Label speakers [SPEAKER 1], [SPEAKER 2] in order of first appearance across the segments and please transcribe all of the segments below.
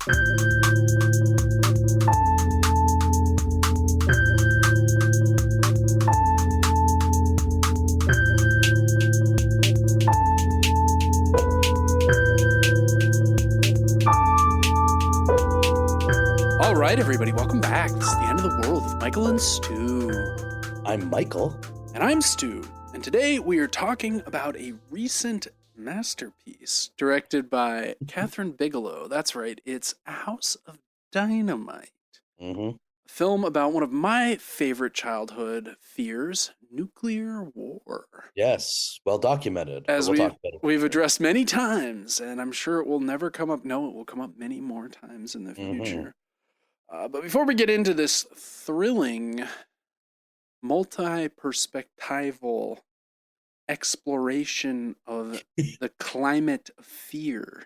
[SPEAKER 1] All right, everybody, welcome back. This is the end of the world with Michael and Stu.
[SPEAKER 2] I'm Michael.
[SPEAKER 1] And I'm Stu. And today we are talking about a recent masterpiece directed by Kathryn Bigelow. That's right, it's A House of Dynamite.
[SPEAKER 2] Mm-hmm.
[SPEAKER 1] A film about one of my favorite childhood fears, nuclear war.
[SPEAKER 2] Yes, well documented.
[SPEAKER 1] As
[SPEAKER 2] we'll talk about it.
[SPEAKER 1] we've addressed many times, and I'm sure it will never come up. No, it will come up many more times in the future. But before we get into this thrilling, multi-perspectival exploration of the climate of fear,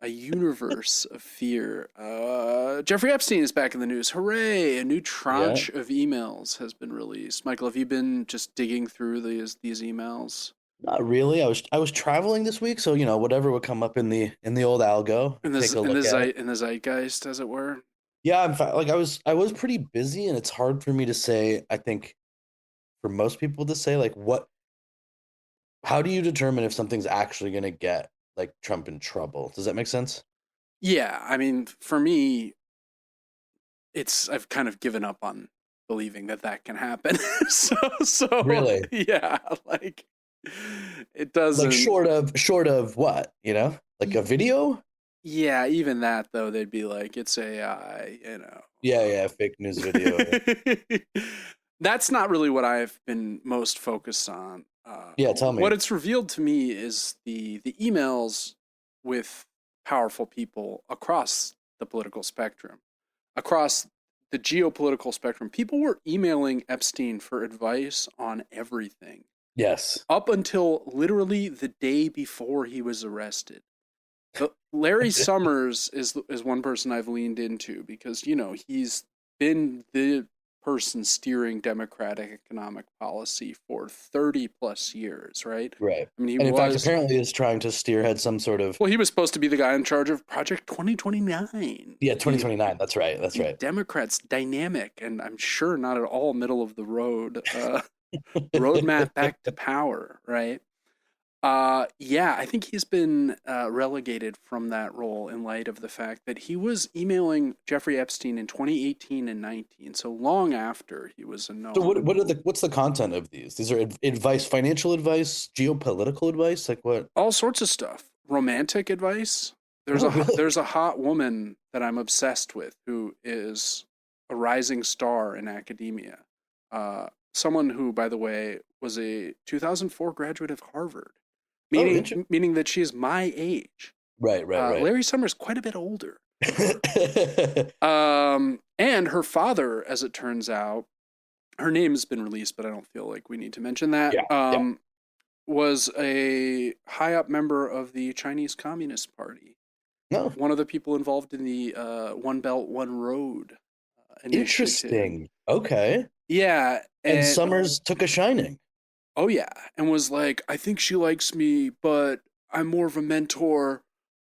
[SPEAKER 1] a universe of fear, Jeffrey Epstein is back in the news. Hooray! A new tranche of emails has been released. Michael, have you been just digging through these emails?
[SPEAKER 2] Not really. I was traveling this week, so whatever would come up in the old algo,
[SPEAKER 1] In the zeitgeist, as it were.
[SPEAKER 2] Yeah, in fact, like I was pretty busy, and it's hard for me to say. I think for most people to say, like, how do you determine if something's actually going to get like Trump in trouble? Does that make sense?
[SPEAKER 1] Yeah, I mean, for me, I've kind of given up on believing that can happen. so
[SPEAKER 2] Really,
[SPEAKER 1] yeah, like it doesn't.
[SPEAKER 2] Like short of what, like a video.
[SPEAKER 1] Yeah, even that though, they'd be like, it's AI,
[SPEAKER 2] Yeah, fake news video.
[SPEAKER 1] That's not really what I've been most focused on.
[SPEAKER 2] Yeah, tell me.
[SPEAKER 1] What it's revealed to me is the emails with powerful people across the political spectrum, across the geopolitical spectrum. People were emailing Epstein for advice on everything.
[SPEAKER 2] Yes.
[SPEAKER 1] Up until literally the day before he was arrested. Larry Summers is one person I've leaned into because, he's been the person steering Democratic economic policy for 30 plus years, right?
[SPEAKER 2] Right.
[SPEAKER 1] I mean,
[SPEAKER 2] in fact, apparently is trying to spearhead some sort of...
[SPEAKER 1] Well, he was supposed to be the guy in charge of Project 2029.
[SPEAKER 2] Yeah, 2029. That's right. That's right.
[SPEAKER 1] Democrats, dynamic, and I'm sure not at all middle of the road roadmap back to power, right? Yeah, I think he's been relegated from that role in light of the fact that he was emailing Jeffrey Epstein in 2018 and 19, so long after he was a known.
[SPEAKER 2] So what's the content of these? These are advice, financial advice, geopolitical advice, like what?
[SPEAKER 1] All sorts of stuff. Romantic advice. There's a hot woman that I'm obsessed with who is a rising star in academia. Someone who, by the way, was a 2004 graduate of Harvard. Meaning that she's my age.
[SPEAKER 2] Right.
[SPEAKER 1] Larry Summers quite a bit older. And her father, as it turns out, her name has been released, but I don't feel like we need to mention that. Was a high up member of the Chinese Communist Party.
[SPEAKER 2] No.
[SPEAKER 1] One of the people involved in the One Belt, One Road initiative.
[SPEAKER 2] Interesting. Okay.
[SPEAKER 1] Yeah.
[SPEAKER 2] And Summers took a shining.
[SPEAKER 1] Oh, yeah. And was like, I think she likes me, but I'm more of a mentor.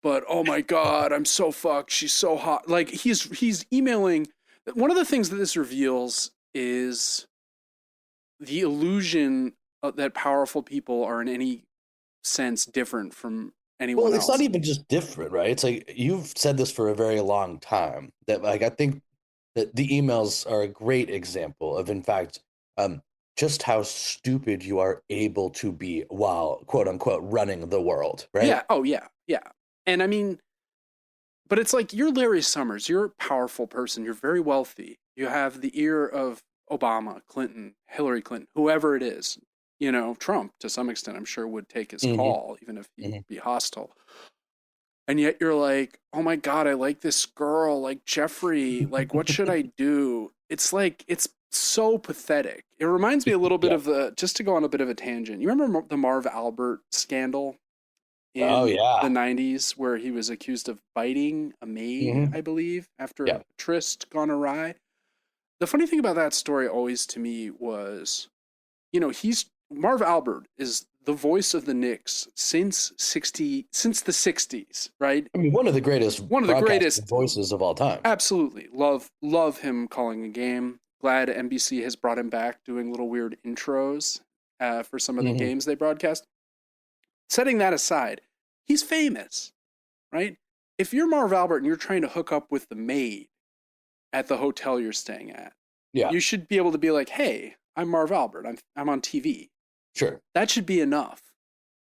[SPEAKER 1] But, oh, my God, I'm so fucked. She's so hot. Like, he's emailing. One of the things that this reveals is the illusion that powerful people are in any sense different from anyone else.
[SPEAKER 2] Well, it's not even just different, right? It's like you've said this for a very long time. That, like, I think that the emails are a great example of, in fact, just how stupid you are able to be while, quote unquote, running the world, right?
[SPEAKER 1] Yeah. Oh, yeah. Yeah. And I mean, but it's like, you're Larry Summers. You're a powerful person. You're very wealthy. You have the ear of Obama, Clinton, Hillary Clinton, whoever it is. Trump, to some extent, I'm sure would take his call, even if he'd be hostile. And yet you're like, oh my God, I like this girl, like Jeffrey, like, what should I do? It's like, it's so pathetic. It reminds me a little bit of just to go on a bit of a tangent. You remember the Marv Albert scandal in the 90s where he was accused of biting a maid, I believe, after a tryst gone awry? The funny thing about that story always to me was, Marv Albert is the voice of the Knicks since the 60s, right?
[SPEAKER 2] I mean, one of the greatest
[SPEAKER 1] One of the
[SPEAKER 2] broadcasting
[SPEAKER 1] greatest.
[SPEAKER 2] voices of all time.
[SPEAKER 1] Absolutely. Love him calling a game. Glad NBC has brought him back doing little weird intros for some of the
[SPEAKER 2] Mhm.
[SPEAKER 1] games they broadcast. Setting that aside, he's famous, right? If you're Marv Albert and you're trying to hook up with the maid at the hotel you're staying at,
[SPEAKER 2] Yeah,
[SPEAKER 1] you should be able to be like, "Hey, I'm Marv Albert. I'm on TV."
[SPEAKER 2] sure.
[SPEAKER 1] That should be enough.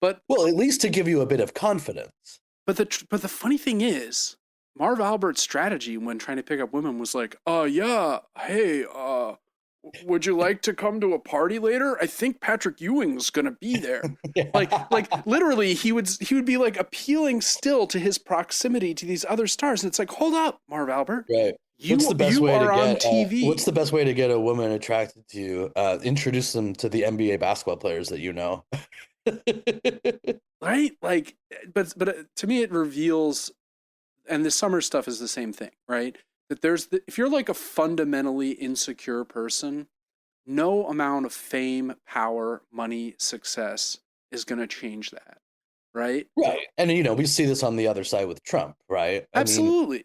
[SPEAKER 1] But
[SPEAKER 2] Well, at least to give you a bit of confidence.
[SPEAKER 1] the funny thing is, Marv Albert's strategy when trying to pick up women was like, yeah, hey, would you like to come to a party later? I think Patrick Ewing's gonna be there." Like literally, he would be like appealing still to his proximity to these other stars, and it's like, hold up, Marv Albert,
[SPEAKER 2] Right.
[SPEAKER 1] you are on
[SPEAKER 2] What's
[SPEAKER 1] TV,
[SPEAKER 2] the best way to get a woman attracted to you? Introduce them to the NBA basketball players that you know.
[SPEAKER 1] right? Like, but to me, it reveals, and the summer stuff is the same thing, right? That if you're like a fundamentally insecure person, no amount of fame, power, money, success is going to change that, right?
[SPEAKER 2] Right. And we see this on the other side with Trump, right? I mean,
[SPEAKER 1] Absolutely.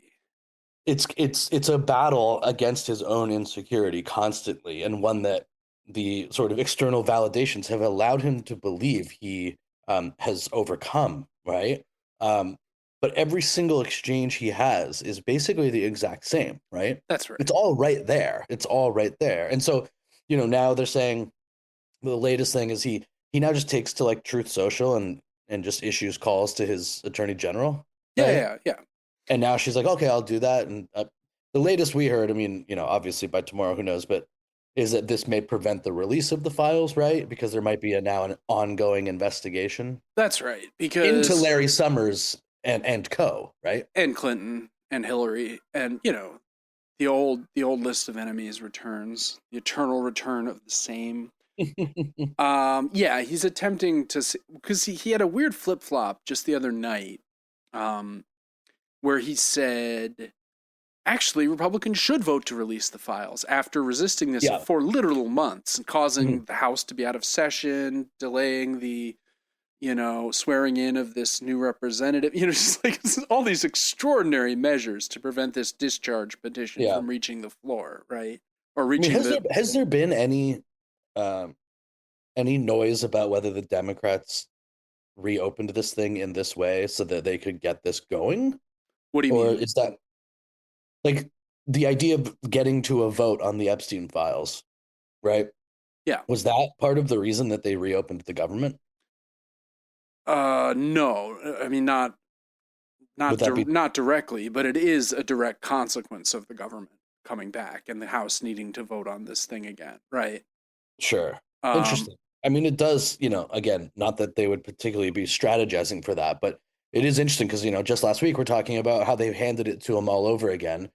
[SPEAKER 2] it's a battle against his own insecurity constantly, and one that the sort of external validations have allowed him to believe he has overcome, right? Um, but every single exchange he has is basically the exact same, right?
[SPEAKER 1] That's right.
[SPEAKER 2] It's all right there. It's all right there. And so, now they're saying the latest thing is he now just takes to like Truth Social and just issues calls to his attorney general,
[SPEAKER 1] Yeah,
[SPEAKER 2] right?
[SPEAKER 1] yeah, yeah.
[SPEAKER 2] And now she's like, okay, I'll do that. And the latest we heard, I mean, obviously by tomorrow, who knows, but is that this may prevent the release of the files, right? Because there might be now an ongoing investigation
[SPEAKER 1] That's right.
[SPEAKER 2] into
[SPEAKER 1] Because
[SPEAKER 2] Larry Summers and co, right?
[SPEAKER 1] and Clinton and Hillary and the old list of enemies returns, the eternal return of the same. Yeah, he's attempting to, because he had a weird flip flop just the other night, um, where he said, actually, Republicans should vote to release the files after resisting this
[SPEAKER 2] Yeah.
[SPEAKER 1] for literal months and causing the House to be out of session, delaying the, swearing in of this new representative, just like all these extraordinary measures to prevent this discharge petition from reaching the floor, right? Or reaching
[SPEAKER 2] has there been um, any noise about whether the Democrats reopened this thing in this way so that they could get this going?
[SPEAKER 1] What do you
[SPEAKER 2] Or
[SPEAKER 1] mean?
[SPEAKER 2] is that like the idea of getting to a vote on the Epstein files, right?
[SPEAKER 1] Yeah.
[SPEAKER 2] Was that part of the reason that they reopened the government?
[SPEAKER 1] No. I mean,
[SPEAKER 2] Would that be
[SPEAKER 1] not directly, but it is a direct consequence of the government coming back and the House needing to vote on this thing again, right?
[SPEAKER 2] sure?
[SPEAKER 1] Um,
[SPEAKER 2] Interesting. I mean, it does, again, not that they would particularly be strategizing for that, but it is interesting because, just last week we're talking about how they've handed it to him all over again.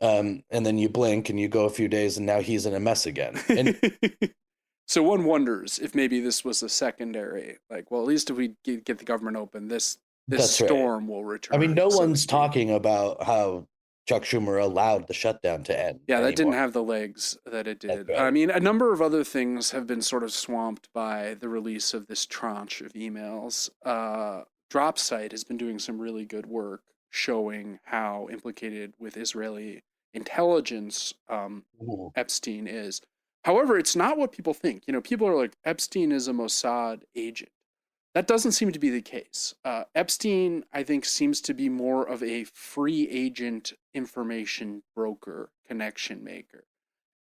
[SPEAKER 2] And then you blink and you go a few days and now he's in a mess again. And
[SPEAKER 1] so one wonders if maybe this was a secondary, like, well, at least if we get the government open, this
[SPEAKER 2] that's right.
[SPEAKER 1] storm will return.
[SPEAKER 2] I mean, no
[SPEAKER 1] so to
[SPEAKER 2] one's
[SPEAKER 1] speak.
[SPEAKER 2] talking about how Chuck Schumer allowed the shutdown to end.
[SPEAKER 1] Yeah, that
[SPEAKER 2] anymore.
[SPEAKER 1] didn't have the legs that it did.
[SPEAKER 2] Right.
[SPEAKER 1] I mean, a number of other things have been sort of swamped by the release of this tranche of emails. Dropsite has been doing some really good work showing how implicated with Israeli intelligence Epstein is. However, it's not what people think. People are like, Epstein is a Mossad agent. That doesn't seem to be the case. Epstein, I think, seems to be more of a free agent information broker, connection maker.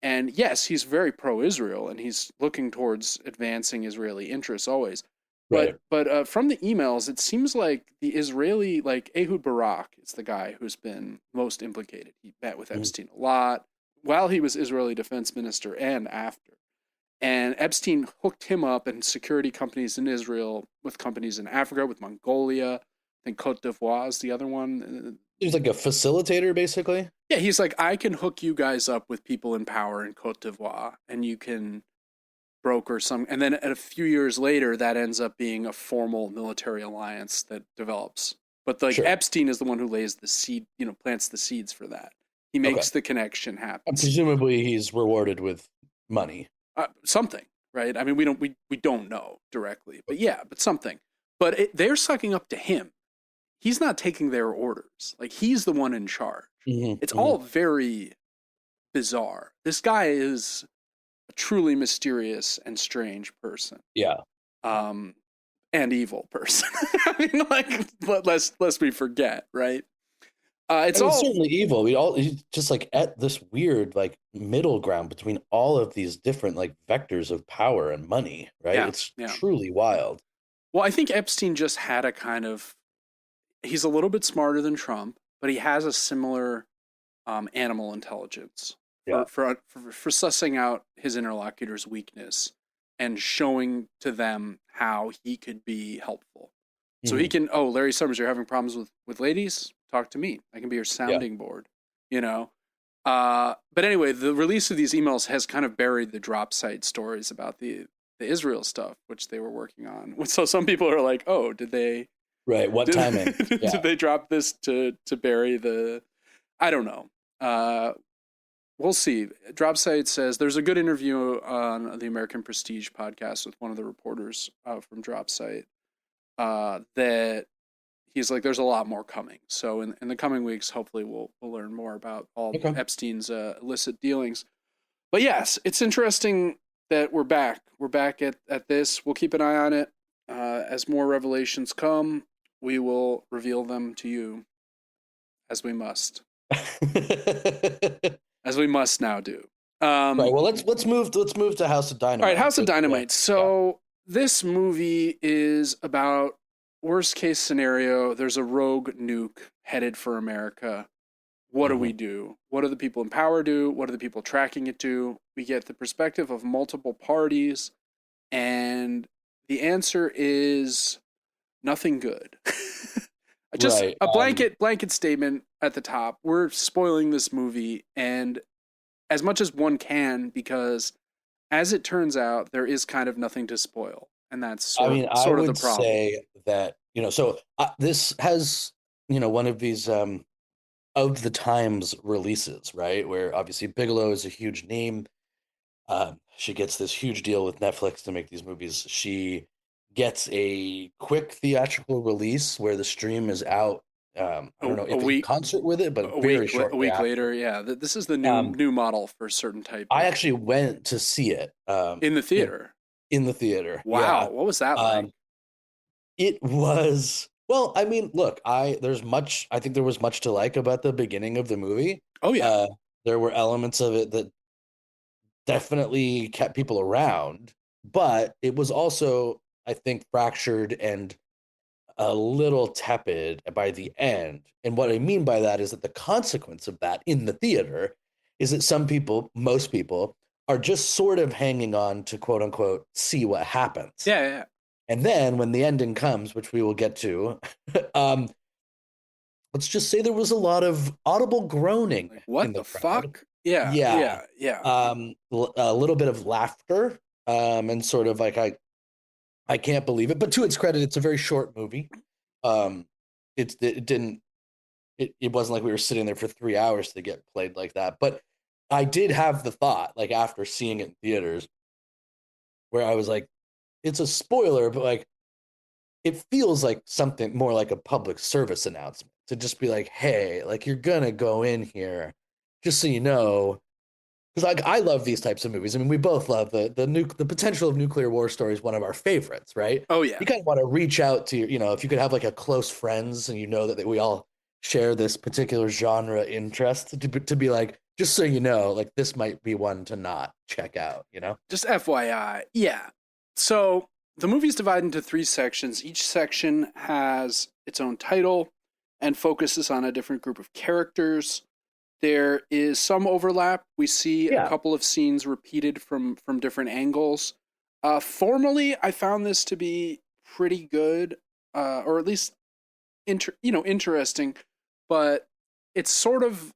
[SPEAKER 1] And yes, he's very pro-Israel, and he's looking towards advancing Israeli interests always.
[SPEAKER 2] Right.
[SPEAKER 1] But from the emails, it seems like the Israeli, like Ehud Barak is the guy who's been most implicated. He met with Epstein a lot while he was Israeli defense minister and after. And Epstein hooked him up and security companies in Israel with companies in Africa, with Mongolia. I think Cote d'Ivoire is the other one.
[SPEAKER 2] He's like a facilitator, basically.
[SPEAKER 1] Yeah, he's like, I can hook you guys up with people in power in Cote d'Ivoire, and you can broker some. And then a few years later, that ends up being a formal military alliance that develops. But like Epstein is the one who lays the seed, plants the seeds for that. He makes the connection happen.
[SPEAKER 2] And presumably, he's rewarded with money.
[SPEAKER 1] Something. right? I mean, we don't know directly, but yeah, but something. But they're sucking up to him. He's not taking their orders. Like, he's the one in charge. It's all very bizarre. This guy is a truly mysterious and strange person.
[SPEAKER 2] Yeah.
[SPEAKER 1] And evil person. I mean, like, lest we forget, right? It's all
[SPEAKER 2] certainly evil. He's just like at this weird like middle ground between all of these different like vectors of power and money, right?
[SPEAKER 1] yeah,
[SPEAKER 2] It's
[SPEAKER 1] yeah.
[SPEAKER 2] truly wild.
[SPEAKER 1] Well, I think Epstein just had a kind of. He's a little bit smarter than Trump, but he has a similar animal intelligence
[SPEAKER 2] Yeah.
[SPEAKER 1] for sussing out his interlocutor's weakness and showing to them how he could be helpful. So he can, Larry Summers, you're having problems with ladies? Talk to me. I can be your sounding board, you know? But anyway, the release of these emails has kind of buried the drop site stories about the Israel stuff, which they were working on. So some people are like, oh, did they...
[SPEAKER 2] Right, what timing?
[SPEAKER 1] Did they drop this to bury the... I don't know. We'll see. Drop site says there's a good interview on the American Prestige podcast with one of the reporters from Drop site. That he's like, there's a lot more coming. So in the coming weeks, hopefully we'll learn more about all Epstein's illicit dealings. But yes, it's interesting that we're back. We're back at this. We'll keep an eye on it. As more revelations come, we will reveal them to you, as we must. As we must now do.
[SPEAKER 2] Right. Well, let's move to House of Dynamite.
[SPEAKER 1] All right, House of Dynamite. So this movie is about worst case scenario. There's a rogue nuke headed for America. What do we do? What do the people in power do? What do the people tracking it do? We get the perspective of multiple parties, and the answer is nothing good. Just a blanket statement at the top. We're spoiling this movie, and as much as one can, because as it turns out, there is kind of nothing to spoil, and that's sort of the problem.
[SPEAKER 2] I would say that, so this has, one of these of the times releases, right? Where obviously Bigelow is a huge name. She gets this huge deal with Netflix to make these movies. She gets a quick theatrical release where the stream is out. I don't know if in concert with it, but very short.
[SPEAKER 1] A week later, yeah. This is the new model for a certain type.
[SPEAKER 2] I actually went to see it
[SPEAKER 1] in the theater.
[SPEAKER 2] In the theater.
[SPEAKER 1] Wow, what was that like?
[SPEAKER 2] It was, well, I mean, look, I think there was much to like about the beginning of the movie.
[SPEAKER 1] Oh yeah.
[SPEAKER 2] There were elements of it that definitely kept people around, but it was also, I think, fractured and a little tepid by the end. And what I mean by that is that the consequence of that in the theater is that most people, are just sort of hanging on to quote unquote see what happens.
[SPEAKER 1] Yeah.
[SPEAKER 2] And then when the ending comes, which we will get to, let's just say there was a lot of audible groaning.
[SPEAKER 1] Like, what
[SPEAKER 2] in the
[SPEAKER 1] fuck?
[SPEAKER 2] crowd.
[SPEAKER 1] Yeah.
[SPEAKER 2] A little bit of laughter, and sort of like I can't believe it. But to its credit, it's a very short movie. It wasn't like we were sitting there for 3 hours to get played like that. But I did have the thought, like after seeing it in theaters, where I was like, it's a spoiler, but like it feels like something more like a public service announcement to just be like, hey, like you're gonna go in here, just so you know. Because like I love these types of movies. I mean, we both love the potential of nuclear war stories. One of our favorites, right?
[SPEAKER 1] Oh yeah.
[SPEAKER 2] You kind of want to reach out to if you could have like a close friends and that we all share this particular genre interest to be like, just so you know, like this might be one to not check out.
[SPEAKER 1] Just FYI, yeah. So the movie's divided into 3 sections. Each section has its own title and focuses on a different group of characters. There is some overlap. We see a couple of scenes repeated from different angles. Formally, I found this to be pretty good, or at least interesting. But it's sort of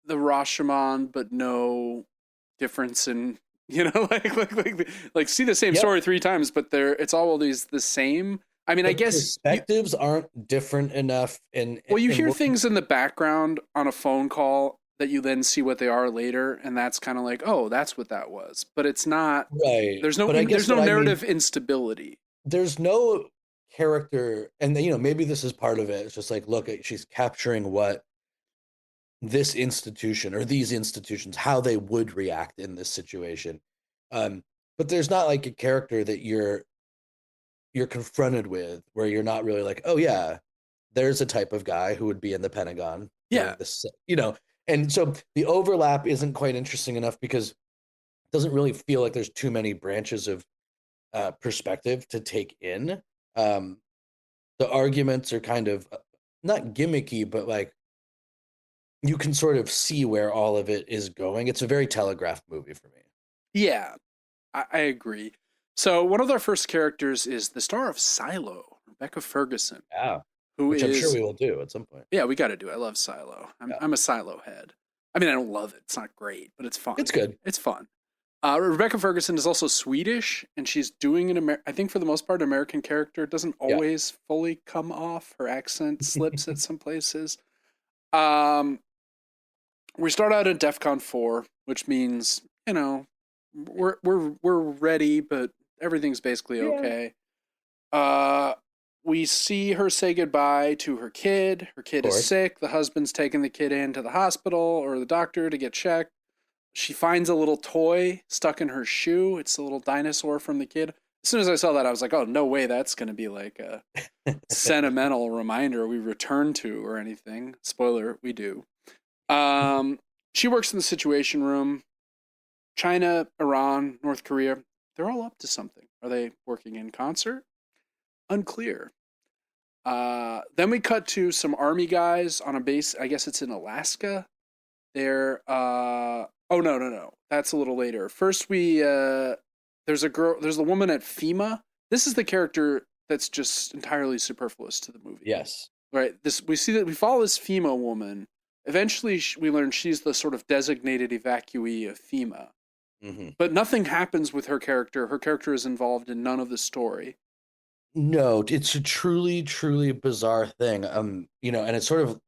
[SPEAKER 1] the Rashomon, but no difference in like see the same story 3 times, but it's all the same. I mean, I guess
[SPEAKER 2] perspectives aren't different enough.
[SPEAKER 1] You hear things in the background on a phone call that you then see what they are later, and that's kind of like, oh, that's what that was. But it's not.
[SPEAKER 2] Right.
[SPEAKER 1] There's no
[SPEAKER 2] But I
[SPEAKER 1] there's
[SPEAKER 2] guess
[SPEAKER 1] no
[SPEAKER 2] what I mean,
[SPEAKER 1] narrative instability.
[SPEAKER 2] there's no character, and maybe this is part of it. It's just like, look, she's capturing what this institution or these institutions, how they would react in this situation. Um, but there's not like a character that you're confronted with where you're not really like, oh yeah, there's a type of guy who would be in the Pentagon
[SPEAKER 1] Yeah,
[SPEAKER 2] doing this. And so the overlap isn't quite interesting enough because it doesn't really feel like there's too many branches of perspective to take in. Um, the arguments are kind of not gimmicky, but like you can sort of see where all of it is going. It's a very telegraphed movie for me.
[SPEAKER 1] yeah, I agree. So one of our first characters is the star of Silo, Rebecca Ferguson,
[SPEAKER 2] Yeah,
[SPEAKER 1] who
[SPEAKER 2] which I'm sure
[SPEAKER 1] is
[SPEAKER 2] we will do at some point.
[SPEAKER 1] yeah, we got to do it. I love Silo.
[SPEAKER 2] Yeah,
[SPEAKER 1] I'm a Silo head. I mean, I don't love it. It's not great, but it's fun.
[SPEAKER 2] it's good.
[SPEAKER 1] It's fun. Rebecca Ferguson is also Swedish, and she's doing I think for the most part, an American character. It doesn't
[SPEAKER 2] Yeah.
[SPEAKER 1] always fully come off. Her accent slips at some places. Um, we start out at DEFCON 4, which means, we're ready, but everything's basically
[SPEAKER 2] Yeah.
[SPEAKER 1] okay. We see her say goodbye to her kid. Her kid is sick. The husband's taking the kid into the hospital or the doctor to get checked. She finds a little toy stuck in her shoe. It's a little dinosaur from the kid. As soon as I saw that, I was like, oh, no way that's going to be like a sentimental reminder we return to or anything. Spoiler, we do. She works in the Situation Room. China, Iran, North Korea, they're all up to something. Are they working in concert? Unclear. Then we cut to some army guys on a base. I guess it's in Alaska. They're oh no. That's a little later. First there's the woman at FEMA. This is the character that's just entirely superfluous to the movie.
[SPEAKER 2] Yes.
[SPEAKER 1] Right. We follow this FEMA woman. Eventually we learn she's the sort of designated evacuee of FEMA.
[SPEAKER 2] Mm-hmm.
[SPEAKER 1] But nothing happens with her character. Her character is involved in none of the story.
[SPEAKER 2] No, it's a truly, truly bizarre thing. And it's sort of,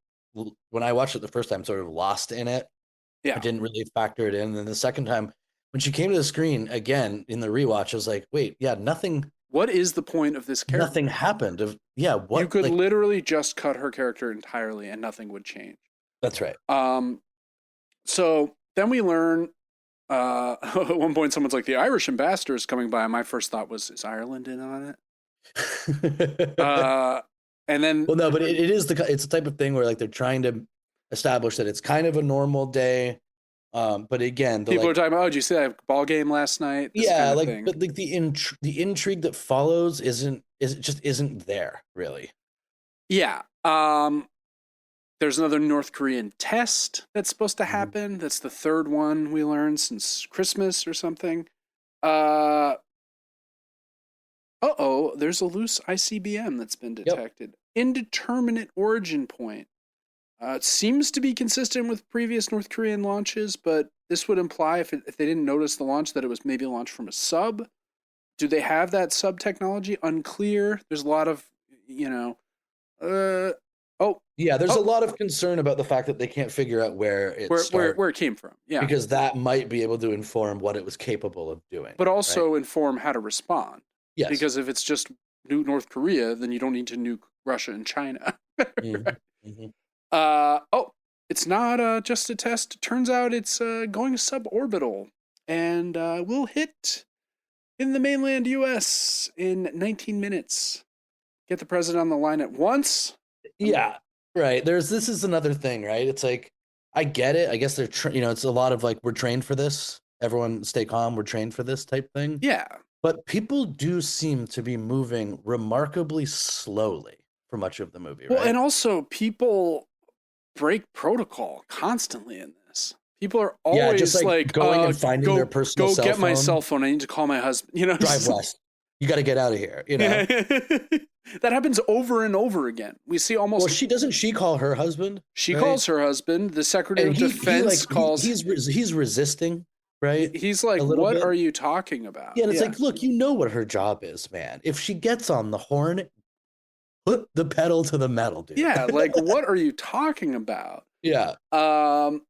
[SPEAKER 2] when I watched it the first time, sort of lost in it.
[SPEAKER 1] Yeah.
[SPEAKER 2] I didn't really factor it in. And then the second time, when she came to the screen again in the rewatch, I was like, wait, yeah, nothing.
[SPEAKER 1] What is the point of this character?
[SPEAKER 2] Nothing happened. What
[SPEAKER 1] you could literally just cut her character entirely and nothing would change.
[SPEAKER 2] That's right.
[SPEAKER 1] So then we learn at one point someone's like, the Irish ambassador is coming by. And my first thought was, is Ireland in on it? And then
[SPEAKER 2] well, no, but it's the type of thing where like they're trying to establish that it's kind of a normal day. But again,
[SPEAKER 1] people are talking about, oh, did you see that ball game last night?
[SPEAKER 2] This kind of thing. But like the intrigue that follows isn't there really. Yeah.
[SPEAKER 1] There's another North Korean test that's supposed to happen. That's the third one we learned since Christmas or something. There's a loose ICBM that's been detected. Yep. Indeterminate origin point. It seems to be consistent with previous North Korean launches, but this would imply, if they didn't notice the launch, that it was maybe launched from a sub. Do they have that sub technology? Unclear. There's a lot of,
[SPEAKER 2] there's a lot of concern about the fact that they can't figure out where
[SPEAKER 1] it came from. Yeah,
[SPEAKER 2] because that might be able to inform what it was capable of doing,
[SPEAKER 1] but also inform how to respond.
[SPEAKER 2] Yes,
[SPEAKER 1] because if it's just nuke North Korea, then you don't need to nuke Russia and China. Right? It's not just a test. It turns out it's going suborbital, and will hit in the mainland U.S. in 19 minutes. Get the president on the line at once.
[SPEAKER 2] Yeah, right. This is another thing, right? It's like, I get it. I guess they're, it's a lot of like, we're trained for this. Everyone stay calm. We're trained for this type thing.
[SPEAKER 1] Yeah.
[SPEAKER 2] But people do seem to be moving remarkably slowly for much of the movie, right?
[SPEAKER 1] Well, and also people break protocol constantly in this. People are always
[SPEAKER 2] just like going and finding their personal cell phone.
[SPEAKER 1] Go get my cell phone. I need to call my husband.
[SPEAKER 2] Drive west. You got to get out of here.
[SPEAKER 1] That happens over and over again. We see almost.
[SPEAKER 2] Well, doesn't she call her husband?
[SPEAKER 1] She calls her husband. The Secretary of Defense calls.
[SPEAKER 2] He's resisting. Right?
[SPEAKER 1] He's like, what are you talking about?
[SPEAKER 2] Yeah, and it's like, look, you know what her job is, man. If she gets on the horn, put the pedal to the metal, dude.
[SPEAKER 1] Yeah, like, what are you talking about?
[SPEAKER 2] Yeah.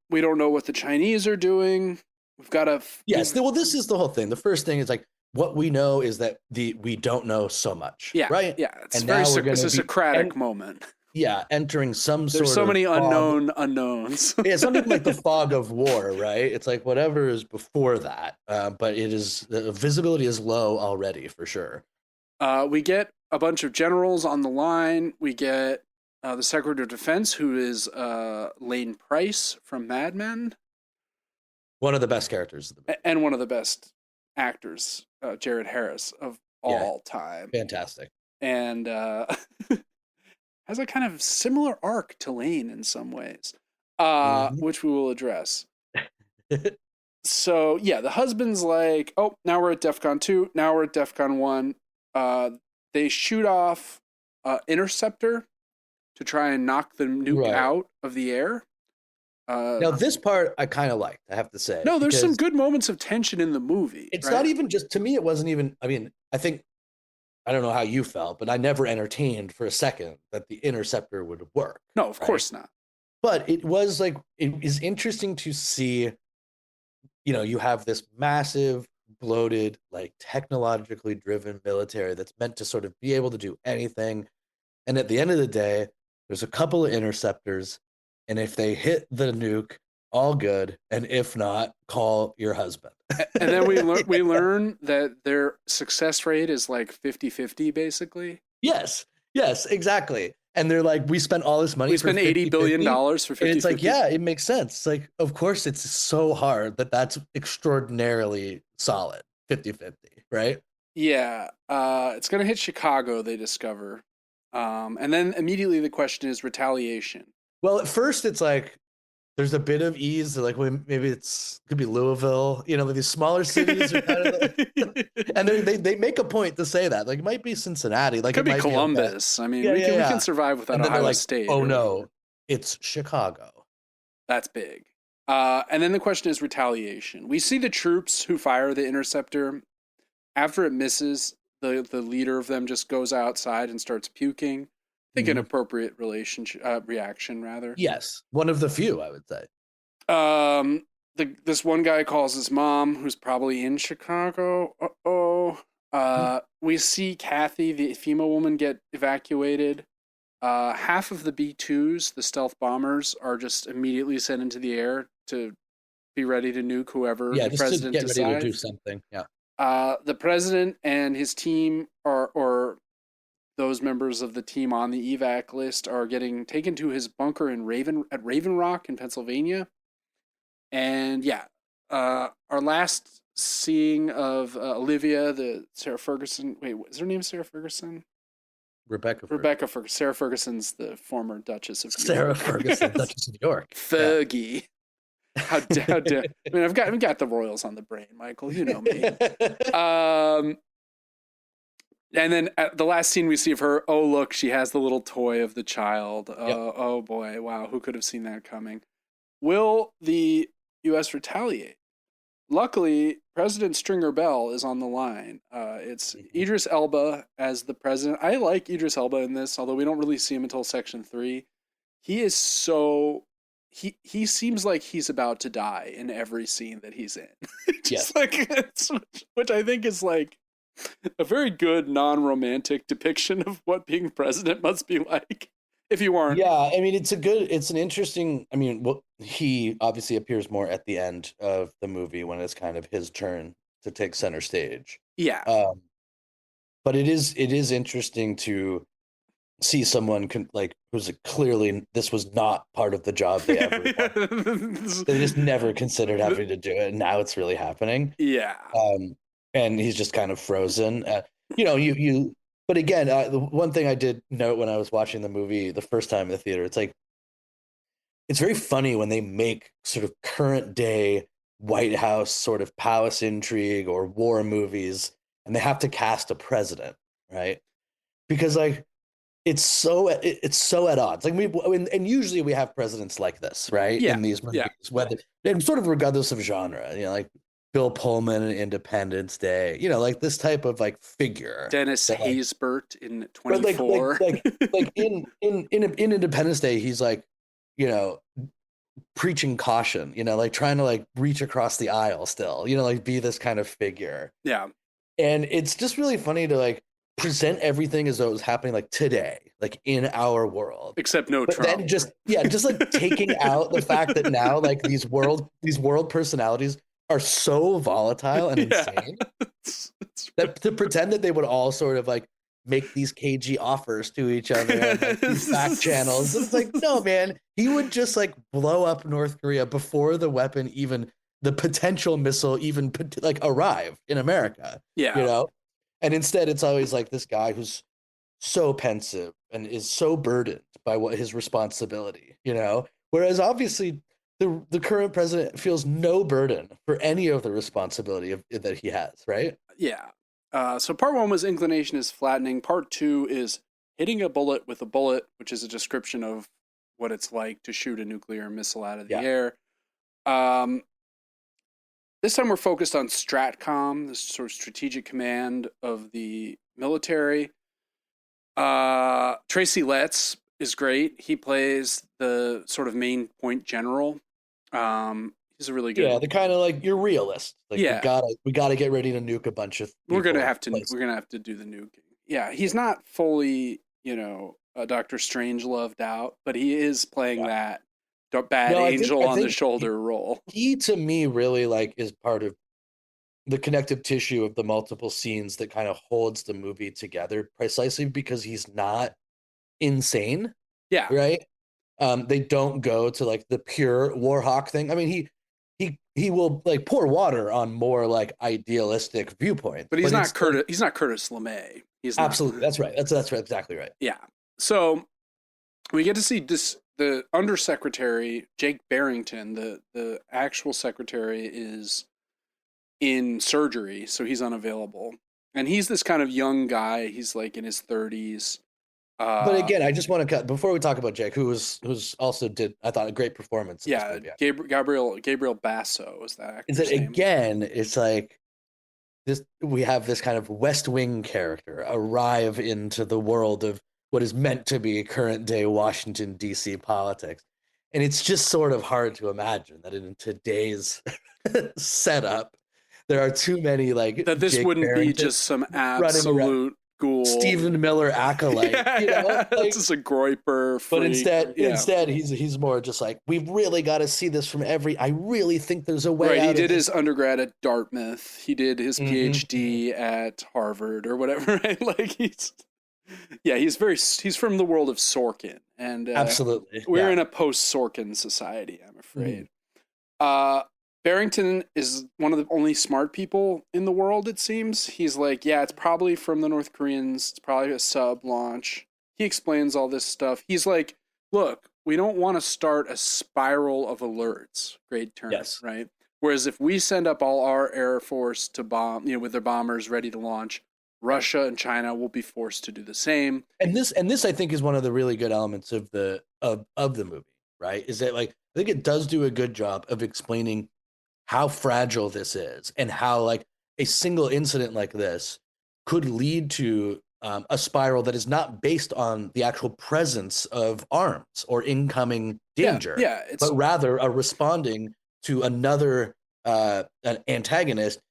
[SPEAKER 1] We don't know what the Chinese are doing. We've got to.
[SPEAKER 2] Yes. Well, this is the whole thing. The first thing is like what we know is that we don't know so much,
[SPEAKER 1] Yeah,
[SPEAKER 2] right?
[SPEAKER 1] yeah. It's
[SPEAKER 2] And now we're
[SPEAKER 1] it's
[SPEAKER 2] going
[SPEAKER 1] a
[SPEAKER 2] to be
[SPEAKER 1] Socratic moment.
[SPEAKER 2] entering some
[SPEAKER 1] There's
[SPEAKER 2] sort
[SPEAKER 1] so
[SPEAKER 2] of
[SPEAKER 1] many
[SPEAKER 2] fog.
[SPEAKER 1] unknown unknowns.
[SPEAKER 2] Yeah, it's not even like the fog of war, right? It's like whatever is before that, but it is the visibility is low already for sure.
[SPEAKER 1] We get a bunch of generals on the line. We get the Secretary of Defense, who is Lane Price from Mad Men,
[SPEAKER 2] One of the best characters of the movie.
[SPEAKER 1] and one of the best actors, Jared Harris of
[SPEAKER 2] Yeah,
[SPEAKER 1] all time,
[SPEAKER 2] fantastic.
[SPEAKER 1] and has a kind of similar arc to Lane in some ways,
[SPEAKER 2] Mhm.
[SPEAKER 1] which we will address. So yeah, the husband's like, oh, now we're at DEFCON 2. Now we're at DEFCON 1. They shoot off Interceptor to try and knock the nuke
[SPEAKER 2] Right.
[SPEAKER 1] out of the air.
[SPEAKER 2] Now, this part I kind of liked, I have to say,
[SPEAKER 1] No, there's some
[SPEAKER 2] because
[SPEAKER 1] good moments of tension in the movie,
[SPEAKER 2] it's not
[SPEAKER 1] right?
[SPEAKER 2] even just to me. It wasn't even. I mean, I think I don't know how you felt, but I never entertained for a second that the interceptor would work.
[SPEAKER 1] No, of
[SPEAKER 2] Right.
[SPEAKER 1] course not.
[SPEAKER 2] But it was like it is interesting to see. You have this massive, bloated, like technologically driven military that's meant to sort of be able to do anything. And at the end of the day, there's a couple of interceptors, and if they hit the nuke, all good. And if not, call your husband.
[SPEAKER 1] And then we learn that their success rate is like 50-50, basically.
[SPEAKER 2] Yes, yes, exactly. And they're like, we spent all this money
[SPEAKER 1] We
[SPEAKER 2] for
[SPEAKER 1] spent $80 billion
[SPEAKER 2] 50-50.
[SPEAKER 1] for
[SPEAKER 2] And it's like,
[SPEAKER 1] 50-50.
[SPEAKER 2] yeah, it makes sense. It's like, of course, it's so hard that's extraordinarily solid 50-50, right?
[SPEAKER 1] Yeah, it's gonna hit Chicago, they discover. And then immediately the question is retaliation.
[SPEAKER 2] Well, at first, it's like, there's a bit of ease. Like, maybe could be Louisville, these smaller cities are kind of and they make a point to say that. Like, it might be Cincinnati. Like,
[SPEAKER 1] Could
[SPEAKER 2] it
[SPEAKER 1] be
[SPEAKER 2] might be okay.
[SPEAKER 1] Columbus. I mean,
[SPEAKER 2] Yeah, yeah,
[SPEAKER 1] we can
[SPEAKER 2] yeah.
[SPEAKER 1] survive without
[SPEAKER 2] And then they're
[SPEAKER 1] Ohio
[SPEAKER 2] like,
[SPEAKER 1] State.
[SPEAKER 2] oh no, it's Chicago.
[SPEAKER 1] That's big. And then the question is retaliation. We see the troops who fire the interceptor. After it misses, the leader of them just goes outside and starts puking. I think an appropriate reaction, rather.
[SPEAKER 2] Yes, one of the few, I would say.
[SPEAKER 1] This one guy calls his mom, who's probably in Chicago. We see Kathy, the FEMA woman, get evacuated. Half of the B-2s, the stealth bombers, are just immediately sent into the air to be ready to nuke whoever the president
[SPEAKER 2] to get ready to do
[SPEAKER 1] decides.
[SPEAKER 2] something. Yeah.
[SPEAKER 1] The president and his team or those members of the team on the evac list are getting taken to his bunker in Raven Rock in Pennsylvania. And yeah, our last seeing of Olivia, the Sarah Ferguson. Wait, is her name Sarah Ferguson?
[SPEAKER 2] Rebecca
[SPEAKER 1] Ferguson. Sarah Ferguson's the former Duchess of New
[SPEAKER 2] Sarah
[SPEAKER 1] York.
[SPEAKER 2] Ferguson, Duchess of New York.
[SPEAKER 1] Fergie. Yeah. How dare? I mean, I've got the royals on the brain, Michael. You know me. And then at the last scene we see of her, oh look, she has the little toy of the child. Oh boy, wow, who could have seen that coming? Will the U.S. retaliate? Luckily, President Stringer Bell is on the line. It's Idris Elba as the president. I like Idris Elba in this, although we don't really see him until Section 3. He is so... He seems like he's about to die in every scene that he's in. Just which I think is like a very good non-romantic depiction of what being president must be like. If you aren't.
[SPEAKER 2] Yeah, I mean, it's an interesting, I mean, he obviously appears more at the end of the movie when it's kind of his turn to take center stage.
[SPEAKER 1] Yeah.
[SPEAKER 2] But it is interesting to see someone who's clearly this was not part of the job they ever wanted. They just never considered having to do it, and now it's really happening.
[SPEAKER 1] Yeah.
[SPEAKER 2] And he's just kind of frozen. You but again, the one thing I did note when I was watching the movie the first time in the theater, it's like, it's very funny when they make sort of current day White House sort of palace intrigue or war movies, and they have to cast a president, right? Because like, it's so at odds. Like and usually we have presidents like this, right?
[SPEAKER 1] Yeah.
[SPEAKER 2] In these movies, whether and sort of regardless of genre, like Bill Pullman in Independence Day, like this type of like figure.
[SPEAKER 1] Dennis Haysbert in 24.
[SPEAKER 2] Like in Independence Day, he's like, preaching caution, like trying to like reach across the aisle still, like be this kind of figure.
[SPEAKER 1] Yeah.
[SPEAKER 2] And it's just really funny to like present everything as though it was happening like today, like in our world.
[SPEAKER 1] Except no
[SPEAKER 2] But then
[SPEAKER 1] Trump.
[SPEAKER 2] just like taking out the fact that now like these world personalities are so volatile and
[SPEAKER 1] Yeah.
[SPEAKER 2] insane
[SPEAKER 1] It's
[SPEAKER 2] that to pretend that they would all sort of like make these cagey offers to each other on like these back channels. And it's like, no, man, he would just like blow up North Korea before the weapon even the potential missile even like arrive in America, you
[SPEAKER 1] yeah.
[SPEAKER 2] know? And instead it's always like this guy who's so pensive and is so burdened by what his responsibility, Whereas obviously the current president feels no burden for any of the responsibility that he has, right?
[SPEAKER 1] Yeah. So part one was inclination is flattening. Part two is hitting a bullet with a bullet, which is a description of what it's like to shoot a nuclear missile out of the
[SPEAKER 2] Yeah.
[SPEAKER 1] air. This time we're focused on Stratcom, this sort of strategic command of the military. Tracy Letts is great. He plays the sort of main point general. He's a really good.
[SPEAKER 2] Yeah, the kind of like you're realist. Like we
[SPEAKER 1] Yeah,
[SPEAKER 2] gotta get ready to nuke a bunch of
[SPEAKER 1] we're gonna
[SPEAKER 2] people.
[SPEAKER 1] have to. We're gonna have to do the nuking. Yeah, he's not fully, a Doctor Strangeloved out, but he is playing
[SPEAKER 2] Yeah.
[SPEAKER 1] that bad
[SPEAKER 2] No,
[SPEAKER 1] angel
[SPEAKER 2] I
[SPEAKER 1] on the
[SPEAKER 2] think
[SPEAKER 1] shoulder role.
[SPEAKER 2] he to me really like is part of the connective tissue of the multiple scenes that kind of holds the movie together precisely because he's not insane,
[SPEAKER 1] Yeah,
[SPEAKER 2] right? They don't go to like the pure Warhawk thing. I mean, he will like pour water on more like idealistic viewpoints,
[SPEAKER 1] but he's
[SPEAKER 2] but
[SPEAKER 1] not
[SPEAKER 2] instead,
[SPEAKER 1] Curtis. He's not Curtis LeMay. He's not.
[SPEAKER 2] absolutely, that's right. That's right, exactly right.
[SPEAKER 1] Yeah. So we get to see the undersecretary Jake Barrington. The actual secretary is in surgery, so he's unavailable, and he's this kind of young guy. He's like in his 30s.
[SPEAKER 2] But again, I just want to cut before we talk about Jake, who's also did I thought a great performance in this
[SPEAKER 1] Yeah,
[SPEAKER 2] movie.
[SPEAKER 1] Gabriel Basso is that
[SPEAKER 2] Is that
[SPEAKER 1] actor's name.
[SPEAKER 2] again? It's like this. We have this kind of West Wing character arrive into the world of what is meant to be current day Washington D.C. politics, and it's just sort of hard to imagine that in today's setup, there are too many like
[SPEAKER 1] That this
[SPEAKER 2] Jake
[SPEAKER 1] wouldn't be
[SPEAKER 2] Barrington
[SPEAKER 1] just some
[SPEAKER 2] running around,
[SPEAKER 1] absolute ghoul.
[SPEAKER 2] Stephen Miller acolyte,
[SPEAKER 1] Yeah,
[SPEAKER 2] like.
[SPEAKER 1] just a groiper
[SPEAKER 2] But
[SPEAKER 1] freak.
[SPEAKER 2] instead, he's more just like we've really got to see this from every. I really think there's a way
[SPEAKER 1] Right, he
[SPEAKER 2] out of
[SPEAKER 1] did
[SPEAKER 2] this.
[SPEAKER 1] his undergrad at Dartmouth. He did his PhD at Harvard or whatever. Right, like he's from the world of Sorkin, and
[SPEAKER 2] Absolutely,
[SPEAKER 1] we're
[SPEAKER 2] yeah.
[SPEAKER 1] in a post Sorkin society, I'm afraid.
[SPEAKER 2] Mhm.
[SPEAKER 1] Barrington is one of the only smart people in the world, it seems. He's like, yeah, it's probably from the North Koreans. It's probably a sub launch. He explains all this stuff. He's like, look, we don't want to start a spiral of alerts. Great term,
[SPEAKER 2] Yes.
[SPEAKER 1] right? Whereas if we send up all our Air Force to bomb, with their bombers ready to launch, Russia and China will be forced to do the same.
[SPEAKER 2] And this I think is one of the really good elements of the movie, right? Is that like I think it does do a good job of explaining how fragile this is and how like a single incident like this could lead to a spiral that is not based on the actual presence of arms or incoming danger,
[SPEAKER 1] Yeah,
[SPEAKER 2] but rather a responding to another an antagonist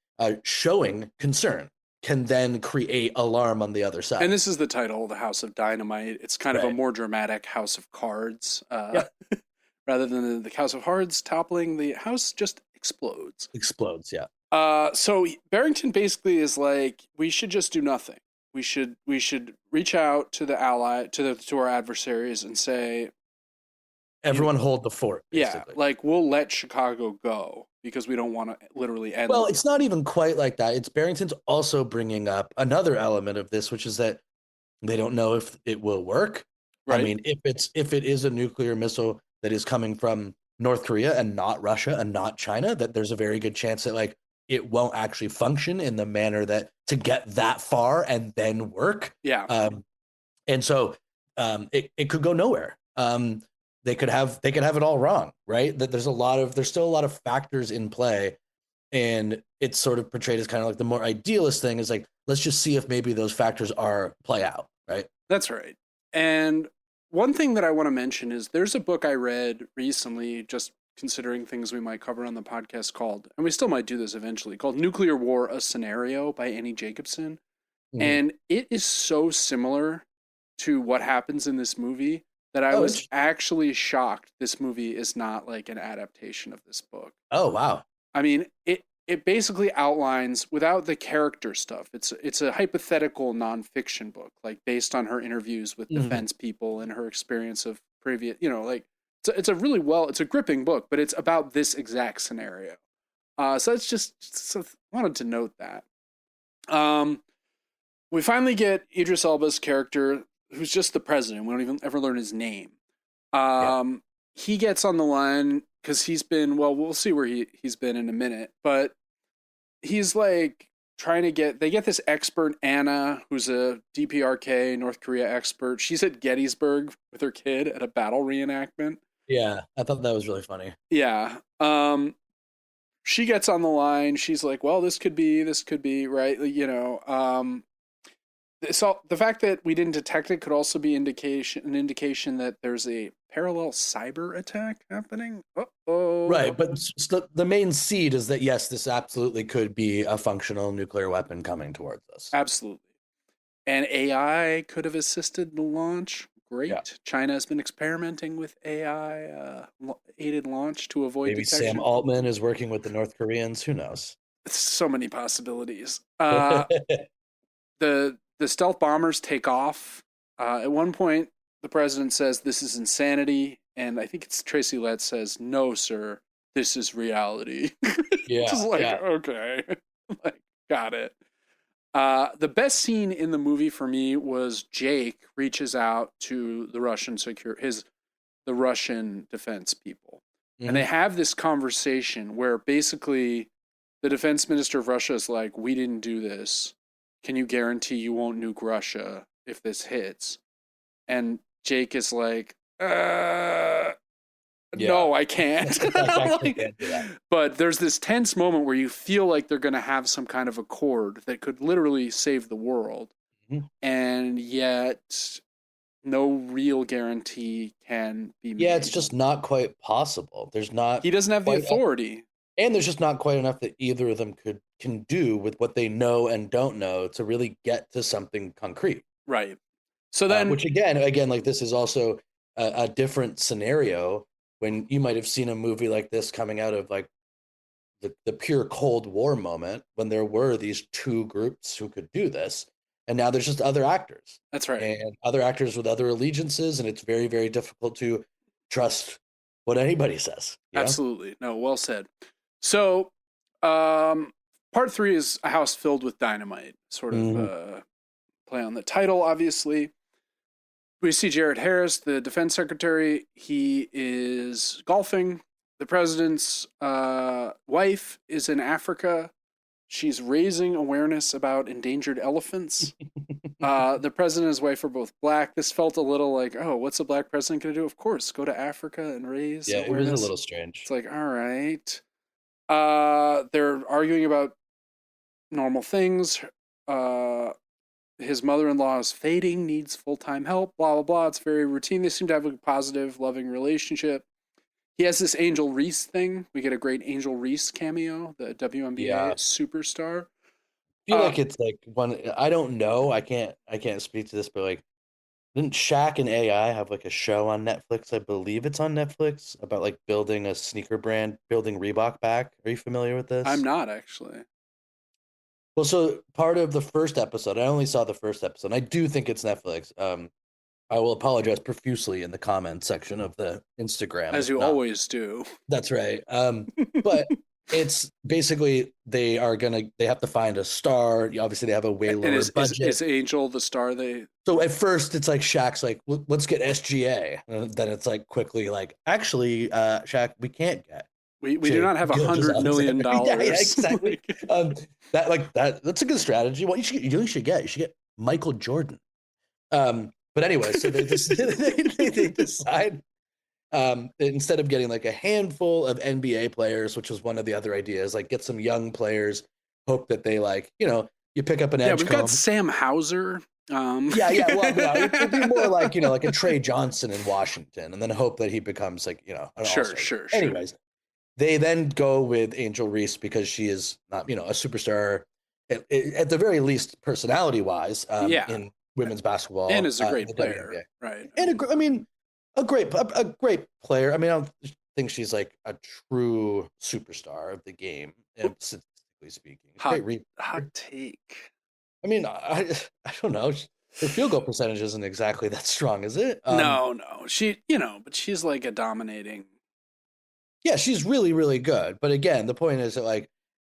[SPEAKER 2] showing concern can then create alarm on the other side.
[SPEAKER 1] and this is the title, The House of Dynamite. It's kind of a
[SPEAKER 2] Right.
[SPEAKER 1] more dramatic House of Cards.
[SPEAKER 2] Yep.
[SPEAKER 1] Rather than the House of Cards toppling, the house just explodes.
[SPEAKER 2] Explodes, yeah.
[SPEAKER 1] So Barrington basically is like, we should just do nothing. We should reach out to the ally to our adversaries and say,
[SPEAKER 2] Everyone hold the fort, basically.
[SPEAKER 1] yeah, like we'll let Chicago go because we don't want to literally end.
[SPEAKER 2] Well, it's not even quite like that. It's Barrington's also bringing up another element of this, which is that they don't know if it will work.
[SPEAKER 1] Right.
[SPEAKER 2] I mean, if it is a nuclear missile that is coming from North Korea and not Russia and not China, that there's a very good chance that like it won't actually function in the manner that to get that far and then work.
[SPEAKER 1] Yeah.
[SPEAKER 2] And so it could go nowhere. They could have it all wrong, right? That there's still a lot of factors in play, and it's sort of portrayed as kind of like the more idealist thing is like let's just see if maybe those factors are play out, right?
[SPEAKER 1] That's right. And one thing that I want to mention is there's a book I read recently, just considering things we might cover on the podcast called, and we still might do this eventually, called Nuclear War: A Scenario by Annie Jacobson.
[SPEAKER 2] Mhm.
[SPEAKER 1] And it is so similar to what happens in this movie that I
[SPEAKER 2] Oh,
[SPEAKER 1] was
[SPEAKER 2] interesting.
[SPEAKER 1] actually shocked this movie is not like an adaptation of this book.
[SPEAKER 2] Oh, wow.
[SPEAKER 1] I mean, it basically outlines without the character stuff. It's a hypothetical nonfiction book, like based on her interviews with
[SPEAKER 2] Mhm.
[SPEAKER 1] defense people and her experience of previous, like it's a really well, it's a gripping book, but it's about this exact scenario. So it's just so wanted to note that. Um, we finally get Idris Elba's character, who's just the president. We don't even ever learn his name.
[SPEAKER 2] Yeah.
[SPEAKER 1] Um, he gets on the line because he's been, well, we'll see where he's been in a minute, but he's like trying to they get this expert, Anna, who's a DPRK, North Korea expert. She's at Gettysburg with her kid at a battle reenactment.
[SPEAKER 2] Yeah. I thought that was really funny.
[SPEAKER 1] Yeah. She gets on the line. She's like, well, this could be, right? So the fact that we didn't detect it could also be an indication that there's a parallel cyber attack happening. Uh-oh.
[SPEAKER 2] Right. But the main seed is that, yes, this absolutely could be a functional nuclear weapon coming towards us.
[SPEAKER 1] Absolutely. And AI could have assisted the launch.
[SPEAKER 2] Yeah.
[SPEAKER 1] Great. China has been experimenting with AI aided launch to avoid
[SPEAKER 2] Maybe Sam
[SPEAKER 1] detection.
[SPEAKER 2] Altman is working with the North Koreans. Who knows?
[SPEAKER 1] So many possibilities. The stealth bombers take off. At one point, the president says, "This is insanity," and I think it's Tracy Letts says, "No, sir, this is reality."
[SPEAKER 2] Yeah.
[SPEAKER 1] Just like,
[SPEAKER 2] Yeah.
[SPEAKER 1] okay, like got it. The best scene in the movie for me was Jake reaches out to the Russian defense people, and they
[SPEAKER 2] Hmm.
[SPEAKER 1] have this conversation where basically the defense minister of Russia is like, "We didn't do this. Can you guarantee you won't nuke Russia if this hits?" And Jake is like,
[SPEAKER 2] Yeah.
[SPEAKER 1] no, I can't.
[SPEAKER 2] I
[SPEAKER 1] I'm
[SPEAKER 2] actually
[SPEAKER 1] like,
[SPEAKER 2] can't do that.
[SPEAKER 1] but there's this tense moment where you feel like they're going to have some kind of accord that could literally save the world.
[SPEAKER 2] Mhm.
[SPEAKER 1] And yet, no real guarantee can be
[SPEAKER 2] Yeah, it's
[SPEAKER 1] made.
[SPEAKER 2] just not quite possible. There's not
[SPEAKER 1] He doesn't have the
[SPEAKER 2] quite,
[SPEAKER 1] authority.
[SPEAKER 2] and there's just not quite enough that either of them can do with what they know and don't know to really get to something concrete.
[SPEAKER 1] Right. So then,
[SPEAKER 2] Which again, like this is also a different scenario when you might have seen a movie like this coming out of like the pure Cold War moment when there were these two groups who could do this, and now there's just other actors
[SPEAKER 1] that's right.
[SPEAKER 2] and other actors with other allegiances, and it's very, very difficult to trust what anybody says.
[SPEAKER 1] Absolutely. No, well said. So, um, part three is A House Filled with Dynamite, sort of
[SPEAKER 2] Mhm.
[SPEAKER 1] play on the title, obviously. We see Jared Harris, the defense secretary. He is golfing. The president's wife is in Africa. She's raising awareness about endangered elephants. The president and his wife are both black. This felt a little like, oh, what's a black president going to do? Of course, go to Africa and raise
[SPEAKER 2] Yeah, it was a
[SPEAKER 1] awareness.
[SPEAKER 2] little strange.
[SPEAKER 1] It's like, all right. They're arguing about normal things. Uh, his mother-in-law is fading, needs full-time help, blah, blah, blah. It's very routine. They seem to have a positive, loving relationship. He has this Angel Reese thing. We get a great Angel Reese cameo, the WNBA
[SPEAKER 2] Yeah,
[SPEAKER 1] superstar.
[SPEAKER 2] I feel
[SPEAKER 1] Uh,
[SPEAKER 2] like it's like one. I don't know. I can't speak to this, but like, didn't Shaq and AI have like a show on Netflix? I believe it's on Netflix about like building a sneaker brand, building Reebok back. Are you familiar with
[SPEAKER 1] I'm
[SPEAKER 2] this?
[SPEAKER 1] not actually.
[SPEAKER 2] Well, so part of the first episode, I only saw the first episode. I do think it's Netflix. I will apologize profusely in the comments section of the Instagram
[SPEAKER 1] As
[SPEAKER 2] if
[SPEAKER 1] you
[SPEAKER 2] not.
[SPEAKER 1] always do.
[SPEAKER 2] That's right. But it's basically they have to find a star. Obviously, they have a way
[SPEAKER 1] And
[SPEAKER 2] lower budget.
[SPEAKER 1] is Angel the star they?
[SPEAKER 2] So at first, it's like Shaq's like, Let's get SGA," and then it's like quickly like, "Actually, Shaq, we can't get
[SPEAKER 1] We do
[SPEAKER 2] Jay
[SPEAKER 1] not have
[SPEAKER 2] Gilgeous
[SPEAKER 1] $100 million.
[SPEAKER 2] Alexander." Yeah, exactly.
[SPEAKER 1] Like,
[SPEAKER 2] Um, that's a good strategy. What you should get Michael Jordan. But anyway, so they just they decide instead of getting like a handful of NBA players, which was one of the other ideas, like get some young players, hope that they like, you pick up an
[SPEAKER 1] yeah,
[SPEAKER 2] edge
[SPEAKER 1] we've got
[SPEAKER 2] comb.
[SPEAKER 1] Sam Hauser
[SPEAKER 2] Yeah. Well, no, it'd be more like, like a Trey Johnson in Washington, and then hope that he becomes like, an
[SPEAKER 1] Sure,
[SPEAKER 2] all-star.
[SPEAKER 1] sure, sure.
[SPEAKER 2] Anyways, they then go with Angel Reese because she is not, a superstar, at the very least, personality-wise,
[SPEAKER 1] Yeah,
[SPEAKER 2] in women's
[SPEAKER 1] and
[SPEAKER 2] basketball,
[SPEAKER 1] is a
[SPEAKER 2] in
[SPEAKER 1] great
[SPEAKER 2] the
[SPEAKER 1] player,
[SPEAKER 2] WNBA.
[SPEAKER 1] right?
[SPEAKER 2] And a great player. I mean, I don't think she's like a true superstar of the game, statistically speaking.
[SPEAKER 1] Hot,
[SPEAKER 2] Great rebound.
[SPEAKER 1] hot take.
[SPEAKER 2] I mean, I don't know. Her field goal percentage isn't exactly that strong, is it?
[SPEAKER 1] No, no, she, but she's like a dominating.
[SPEAKER 2] Yeah, she's really, really good. But again, the point is that like,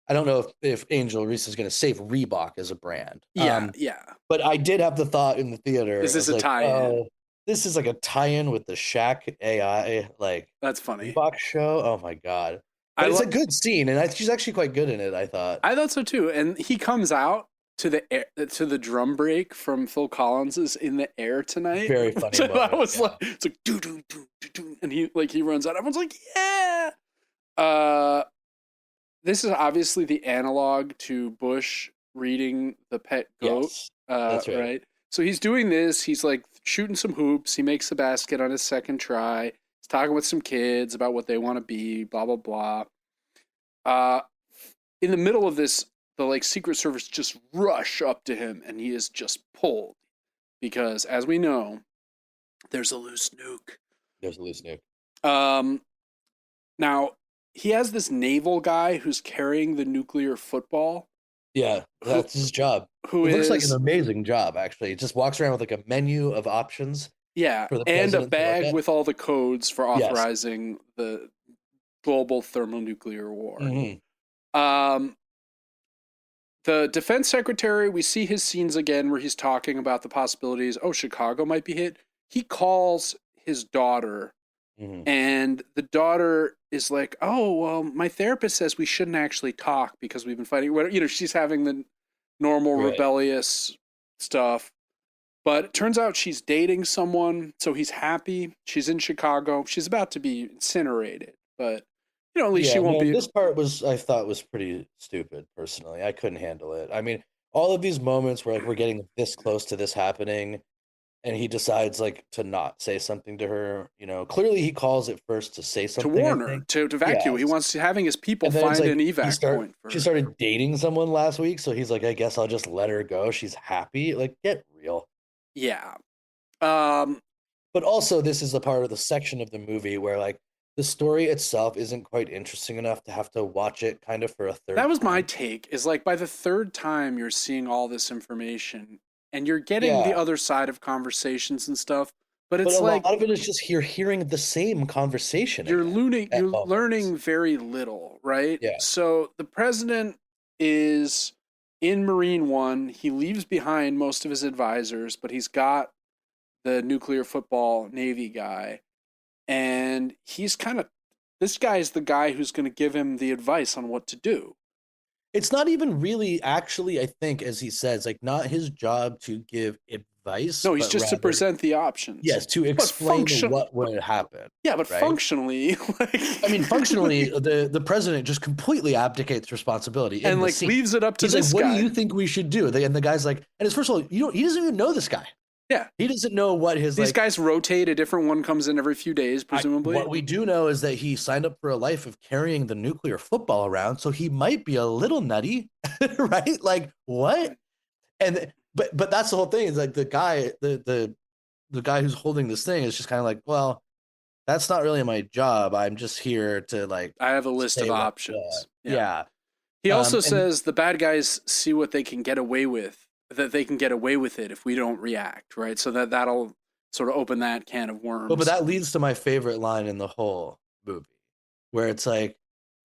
[SPEAKER 2] I don't know if Angel Reese is going to save Reebok as a brand.
[SPEAKER 1] Yeah, yeah.
[SPEAKER 2] But I did have the thought in the theater.
[SPEAKER 1] Is
[SPEAKER 2] I
[SPEAKER 1] this
[SPEAKER 2] was
[SPEAKER 1] a
[SPEAKER 2] like,
[SPEAKER 1] tie-in?
[SPEAKER 2] oh, this is like a tie-in with the Shaq AI like
[SPEAKER 1] That's funny.
[SPEAKER 2] Reebok show. Oh my god!
[SPEAKER 1] I
[SPEAKER 2] But it's a
[SPEAKER 1] lo-
[SPEAKER 2] good scene, and she's actually quite good in it. I thought.
[SPEAKER 1] I thought so too. And he comes out to the drum break from Phil Collins's "In the Air Tonight."
[SPEAKER 2] Very funny
[SPEAKER 1] So I
[SPEAKER 2] moment.
[SPEAKER 1] was
[SPEAKER 2] Yeah.
[SPEAKER 1] like, it's like do do do do do, and he runs out. Everyone's like, yeah. Uh, this is obviously the analog to Bush reading the pet goat.
[SPEAKER 2] Yes, that's right.
[SPEAKER 1] Right. So he's doing this. He's like shooting some hoops. He makes the basket on his second try. He's talking with some kids about what they want to be. Blah blah blah. Uh, in the middle of this, the like Secret Service just rush up to him, and he is just pulled because, as we know, there's a loose nuke.
[SPEAKER 2] There's a loose nuke.
[SPEAKER 1] Now he has this naval guy who's carrying the nuclear football.
[SPEAKER 2] Yeah, that's his job.
[SPEAKER 1] Who
[SPEAKER 2] it looks like
[SPEAKER 1] is
[SPEAKER 2] an amazing job, actually. He just walks around with like a menu of options
[SPEAKER 1] yeah,
[SPEAKER 2] for the
[SPEAKER 1] and a
[SPEAKER 2] president to look
[SPEAKER 1] bag
[SPEAKER 2] at.
[SPEAKER 1] with all the codes for
[SPEAKER 2] Yes.
[SPEAKER 1] authorizing the global thermonuclear war.
[SPEAKER 2] Mm-hmm.
[SPEAKER 1] The defense secretary, we see his scenes again where he's talking about the possibilities. Oh, Chicago might be hit. He calls his daughter,
[SPEAKER 2] Mm-hmm.
[SPEAKER 1] and the daughter is like, "Oh, well, my therapist says we shouldn't actually talk because we've been fighting." She's having the normal
[SPEAKER 2] Right.
[SPEAKER 1] rebellious stuff. But it turns out she's dating someone, so he's happy. She's in Chicago. She's about to be incinerated, but at least she won't be.
[SPEAKER 2] This part I thought was pretty stupid, personally. I couldn't handle it. I mean, all of these moments where like we're getting this close to this happening, and he decides like to not say something to her. Clearly he calls it first to say
[SPEAKER 1] To
[SPEAKER 2] something.
[SPEAKER 1] warn her, to evacuate. He wants having his people find
[SPEAKER 2] like,
[SPEAKER 1] an evac point for
[SPEAKER 2] she
[SPEAKER 1] her.
[SPEAKER 2] started dating someone last week, so he's like, I guess I'll just let her go. She's happy. Like, get real.
[SPEAKER 1] Yeah.
[SPEAKER 2] But also, this is a part of the section of the movie where like the story itself isn't quite interesting enough to have to watch it kind of for a third
[SPEAKER 1] That was my
[SPEAKER 2] time.
[SPEAKER 1] take, is like by the third time you're seeing all this information and you're getting the other side of conversations and stuff, but it's
[SPEAKER 2] a
[SPEAKER 1] like
[SPEAKER 2] lot of it is just you're hearing the same conversation.
[SPEAKER 1] you're
[SPEAKER 2] again
[SPEAKER 1] learning very little, right?
[SPEAKER 2] Yeah.
[SPEAKER 1] So the president is in Marine One. He leaves behind most of his advisors, but he's got the nuclear football Navy guy. And this guy is the guy who's going to give him the advice on what to do.
[SPEAKER 2] It's not even really actually, I think, as he says, like not his job to give advice.
[SPEAKER 1] No, he's
[SPEAKER 2] but
[SPEAKER 1] just to
[SPEAKER 2] rather,
[SPEAKER 1] present the options.
[SPEAKER 2] yes, to explain what would happen.
[SPEAKER 1] Yeah, but
[SPEAKER 2] right?
[SPEAKER 1] functionally,
[SPEAKER 2] I mean, functionally, the president just completely abdicates responsibility
[SPEAKER 1] and like leaves it up to
[SPEAKER 2] He's
[SPEAKER 1] this
[SPEAKER 2] like,
[SPEAKER 1] guy.
[SPEAKER 2] what do you think we should do? And the guy's like, and it's first of all, he doesn't even know this guy.
[SPEAKER 1] Yeah,
[SPEAKER 2] he doesn't know what
[SPEAKER 1] these guys rotate. A different one comes in every few days, presumably.
[SPEAKER 2] What we do know is that he signed up for a life of carrying the nuclear football around, so he might be a little nutty, right? Like what? And but that's the whole thing. Is like the guy guy who's holding this thing is just kind of like, well, that's not really my job. I'm just here to like.
[SPEAKER 1] I have a list of options.
[SPEAKER 2] Yeah.
[SPEAKER 1] He also says the bad guys see what they can get away with. That they can get away with it if we don't react, right? So that'll sort of open that can of worms.
[SPEAKER 2] But that leads to my favorite line in the whole movie, where it's like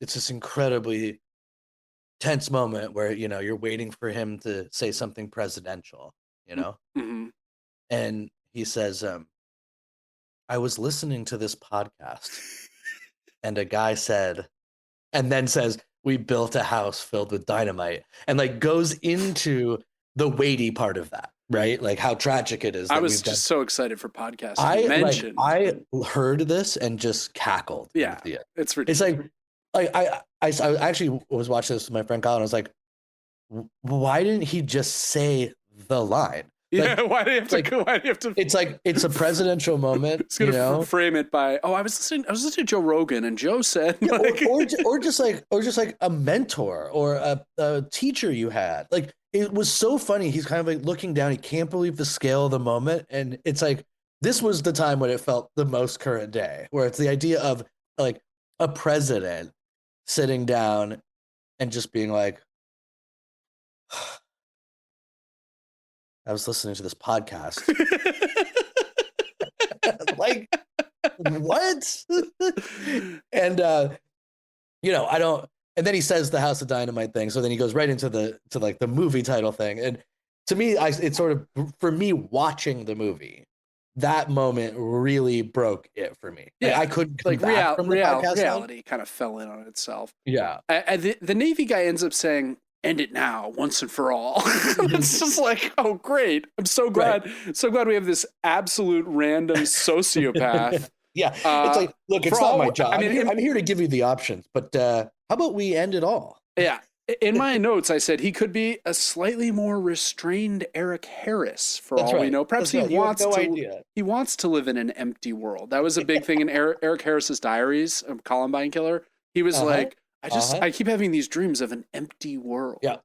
[SPEAKER 2] it's this incredibly tense moment where you're waiting for him to say something presidential,
[SPEAKER 1] Mm-hmm.
[SPEAKER 2] and he says, "I was listening to this podcast, and a guy said," and then says, "We built a house filled with dynamite," and like goes into the weighty part of that, right? Like how tragic it is.
[SPEAKER 1] I was just so excited for podcasts.
[SPEAKER 2] I heard this and just cackled.
[SPEAKER 1] Yeah, it's ridiculous.
[SPEAKER 2] It's like I actually was watching this with my friend Colin. I was like, why didn't he just say the line?
[SPEAKER 1] Yeah, why do you have to
[SPEAKER 2] like,
[SPEAKER 1] go? Why do you have to?
[SPEAKER 2] It's like it's a presidential moment.
[SPEAKER 1] It's gonna frame it by, I was listening to Joe Rogan, and Joe said,
[SPEAKER 2] yeah, or just like a mentor or a teacher you had. Like it was so funny. He's kind of like looking down. He can't believe the scale of the moment, and it's like this was the time when it felt the most current day, where it's the idea of like a president sitting down and just being like, I was listening to this podcast. Like, what? And I don't. And then he says the House of Dynamite thing. So then he goes right into the movie title thing. And to me, it's sort of, for me watching the movie, that moment really broke it for me.
[SPEAKER 1] Yeah,
[SPEAKER 2] I couldn't come back from the podcast
[SPEAKER 1] reality kind of fell in on itself.
[SPEAKER 2] Yeah.
[SPEAKER 1] The Navy guy ends up saying, "End it now, once and for all." It's just like, oh, great! I'm so glad, we have this absolute random sociopath.
[SPEAKER 2] Yeah, it's like, look, it's not my job. I mean, I'm here to give you the options, but how about we end it all?
[SPEAKER 1] Yeah. In my notes, I said he could be a slightly more restrained Eric Harris, for all we know. Perhaps he wants to live in an empty world. That was a big thing in Eric Harris's diaries of Columbine Killer. He was like, I keep having these dreams of an empty world.
[SPEAKER 2] Yeah.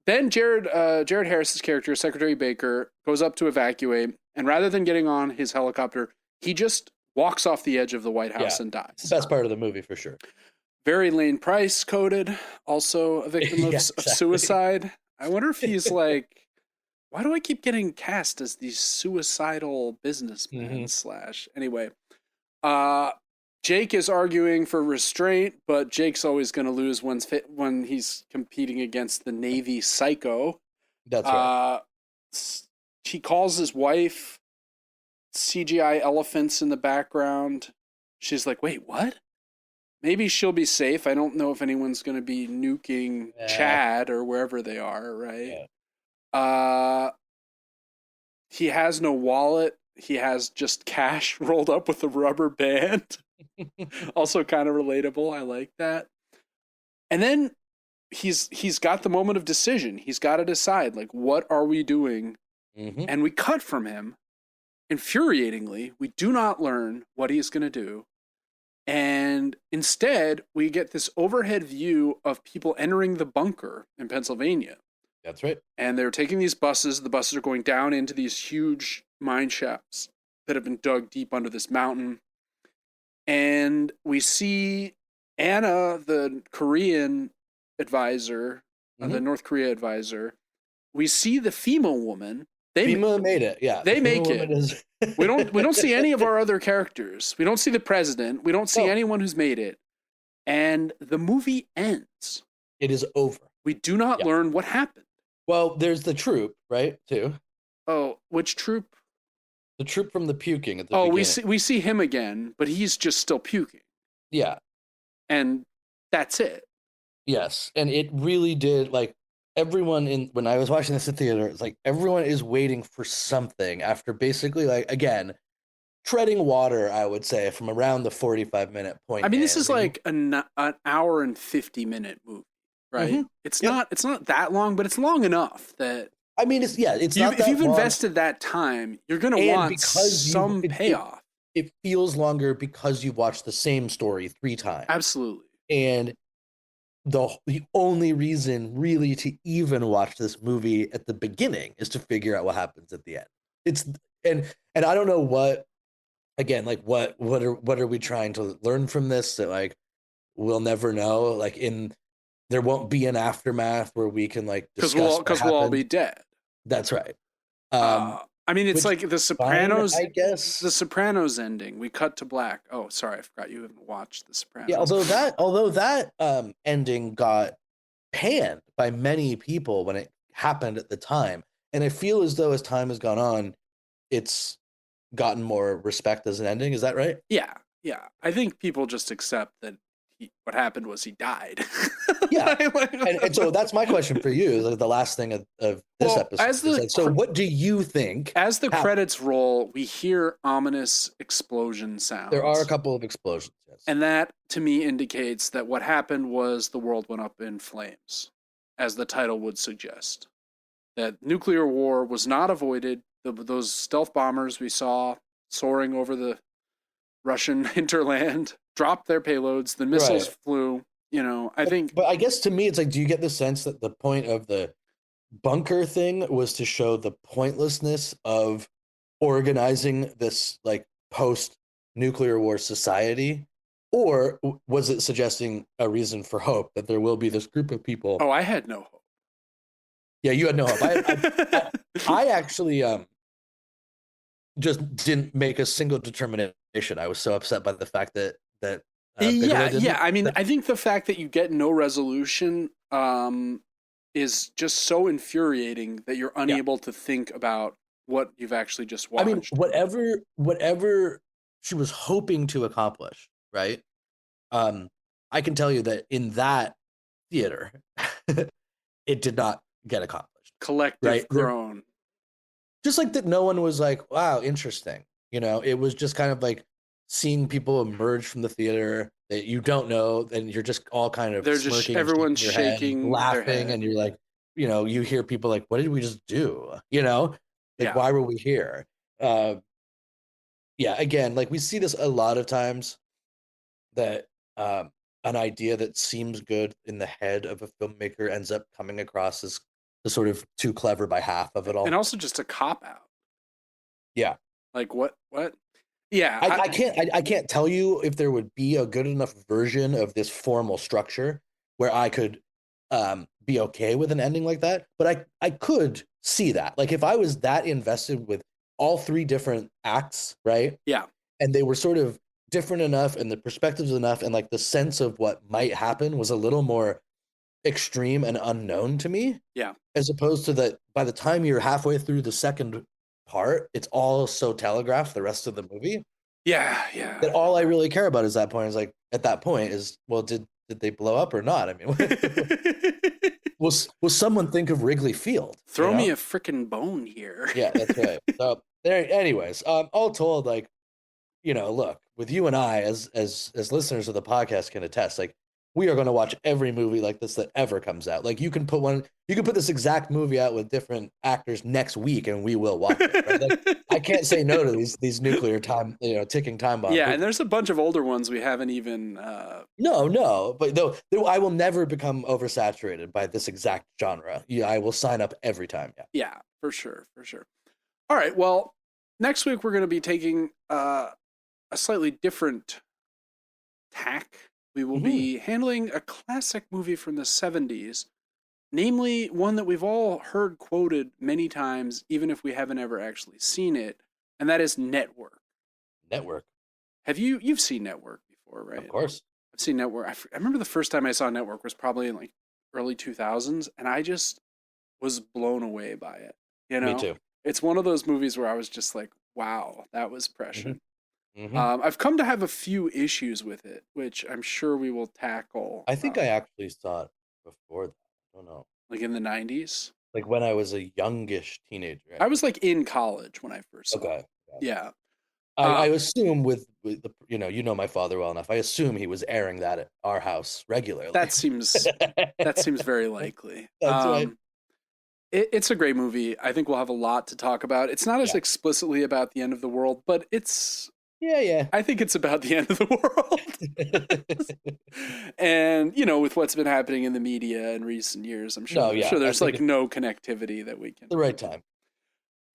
[SPEAKER 1] Then Jared Harris's character, Secretary Baker, goes up to evacuate, and rather than getting on his helicopter, he just walks off the edge of the White House and dies.
[SPEAKER 2] It's the best part of the movie, for sure.
[SPEAKER 1] Very Lane Price coded, also a victim of suicide. I wonder if he's like, why do I keep getting cast as these suicidal businessmen / Anyway, Jake is arguing for restraint, but Jake's always going to lose when he's competing against the Navy psycho.
[SPEAKER 2] That's right.
[SPEAKER 1] He calls his wife. CGI elephants in the background. She's like, wait, what? Maybe she'll be safe. I don't know if anyone's going to be nuking Chad or wherever they are, right? Yeah. He has no wallet. He has just cash rolled up with a rubber band. Also kind of relatable. I like that. And then he's got the moment of decision. He's got to decide, like, what are we doing? And we cut from him. Infuriatingly, we do not learn what he's going to do. And instead, we get this overhead view of people entering the bunker in Pennsylvania.
[SPEAKER 2] That's right.
[SPEAKER 1] And they're taking these buses. The buses are going down into these huge mine shafts that have been dug deep under this mountain. And we see Anna, the Korean advisor, the North Korea advisor. We see the female woman.
[SPEAKER 2] FEMA made it, yeah.
[SPEAKER 1] They make it. We don't see any of our other characters. We don't see the president. We don't see anyone who's made it. And the movie ends.
[SPEAKER 2] It is over.
[SPEAKER 1] We do not learn what happened.
[SPEAKER 2] Well, there's the troop, right, too.
[SPEAKER 1] Oh, which troop?
[SPEAKER 2] The troop from the puking at the beginning.
[SPEAKER 1] We see him again, but he's just still puking.
[SPEAKER 2] Yeah.
[SPEAKER 1] And that's it.
[SPEAKER 2] Yes. And it really did, like, everyone when I was watching this in theater, it's like everyone is waiting for something after basically, like, again, treading water, I would say, from around the 45-minute point.
[SPEAKER 1] I mean, this is like an hour and 50-minute movie, right? It's not that long, but it's long enough that, I mean, it's not that long. If you've invested that time, you're going to want some payoff.
[SPEAKER 2] It feels longer because you watched the same story 3 times.
[SPEAKER 1] Absolutely.
[SPEAKER 2] And the only reason really to even watch this movie at the beginning is to figure out what happens at the end. And I don't know what are we trying to learn from this, that like we'll never know, like there won't be an aftermath where we can like discuss
[SPEAKER 1] because we'll all be dead.
[SPEAKER 2] That's right.
[SPEAKER 1] I mean, it's like The Sopranos.
[SPEAKER 2] Fine, I guess
[SPEAKER 1] The Sopranos ending. We cut to black. Oh, sorry, I forgot you haven't watched The Sopranos.
[SPEAKER 2] Yeah, although that ending got panned by many people when it happened at the time, and I feel as though as time has gone on, it's gotten more respect as an ending. Is that right?
[SPEAKER 1] Yeah. I think people just accept that what happened was he died.
[SPEAKER 2] Yeah, and so that's my question for you. Like the last thing of this episode. So what do you think?
[SPEAKER 1] As the credits roll, we hear ominous explosion sounds.
[SPEAKER 2] There are a couple of explosions, yes.
[SPEAKER 1] And that, to me, indicates that what happened was the world went up in flames, as the title would suggest. that nuclear war was not avoided. Those stealth bombers we saw soaring over the Russian hinterland dropped their payloads. The missiles
[SPEAKER 2] Right.
[SPEAKER 1] flew. You know, I think.
[SPEAKER 2] But I guess to me, it's like, do you get the sense that the point of the bunker thing was to show the pointlessness of organizing this like post nuclear war society? Or was it suggesting a reason for hope that there will be this group of people?
[SPEAKER 1] Oh, I had no hope.
[SPEAKER 2] Yeah, you had no hope. I actually just didn't make a single determination. I was so upset by the fact that Bigelow didn't.
[SPEAKER 1] Yeah. I mean, I think the fact that you get no resolution is just so infuriating that you're unable to think about what you've actually just watched.
[SPEAKER 2] I mean, whatever she was hoping to accomplish, right? I can tell you that in that theater, it did not get accomplished.
[SPEAKER 1] Collective
[SPEAKER 2] right?
[SPEAKER 1] groan.
[SPEAKER 2] Just like that, no one was like, "Wow, interesting." You know, it was just kind of like seeing people emerge from the theater that you don't know, and you're just all kind of
[SPEAKER 1] They're
[SPEAKER 2] smirking,
[SPEAKER 1] just everyone's shaking, their
[SPEAKER 2] laughing,
[SPEAKER 1] head.
[SPEAKER 2] and you're like, you know, you hear people like, "What did we just do?" You know, like,
[SPEAKER 1] Yeah.
[SPEAKER 2] why were we here? Yeah, again, like we see this a lot of times that an idea that seems good in the head of a filmmaker ends up coming across as the sort of too clever by half of it all.
[SPEAKER 1] And also just a cop out.
[SPEAKER 2] Yeah.
[SPEAKER 1] Like what? Yeah.
[SPEAKER 2] I can't tell you if there would be a good enough version of this formal structure where I could be okay with an ending like that, but I could see that. Like if I was that invested with all three different acts, right?
[SPEAKER 1] Yeah.
[SPEAKER 2] And they were sort of different enough and the perspectives enough and like the sense of what might happen was a little more extreme and unknown to me.
[SPEAKER 1] Yeah.
[SPEAKER 2] As opposed to that by the time you're halfway through the second part, it's all so telegraphed the rest of the movie.
[SPEAKER 1] Yeah.
[SPEAKER 2] That all I really care about is that point is like at that point is, well, did they blow up or not? I mean, will someone think of Wrigley Field?
[SPEAKER 1] Throw me a freaking bone here.
[SPEAKER 2] Yeah, that's right. So there, anyways, all told, like, you know, look, with you and I as listeners of the podcast can attest, like we are going to watch every movie like this that ever comes out. Like you can put this exact movie out with different actors next week and we will watch it. Right? Like, I can't say no to these nuclear time, you know, ticking time bombs.
[SPEAKER 1] Yeah, and there's a bunch of older ones we haven't even
[SPEAKER 2] No, but though I will never become oversaturated by this exact genre. Yeah, I will sign up every time. Yeah.
[SPEAKER 1] Yeah, for sure. All right, well, next week we're going to be taking a slightly different tack. We will be handling a classic movie from the 70s, namely one that we've all heard quoted many times, even if we haven't ever actually seen it, and that is Network.
[SPEAKER 2] Network.
[SPEAKER 1] You've seen Network before, right?
[SPEAKER 2] Of course.
[SPEAKER 1] I've seen Network. I remember the first time I saw Network was probably in like early 2000s, and I just was blown away by it. You know?
[SPEAKER 2] Me too.
[SPEAKER 1] It's one of those movies where I was just like, wow, that was prescient.
[SPEAKER 2] Mm-hmm.
[SPEAKER 1] I've come to have a few issues with it, which I'm sure we will tackle.
[SPEAKER 2] I think I actually saw it before that. I don't know.
[SPEAKER 1] Like in the 90s?
[SPEAKER 2] Like when I was a youngish teenager.
[SPEAKER 1] I was like in college when I first saw it. Yeah.
[SPEAKER 2] I assume with the, you know my father well enough. I assume he was airing that at our house regularly.
[SPEAKER 1] That seems very likely.
[SPEAKER 2] That's right.
[SPEAKER 1] It's a great movie. I think we'll have a lot to talk about. It's not as explicitly about the end of the world, but it's I think it's about the end of the world. And, you know, with what's been happening in the media in recent years, I'm sure there's like no connectivity that we can.
[SPEAKER 2] The right time.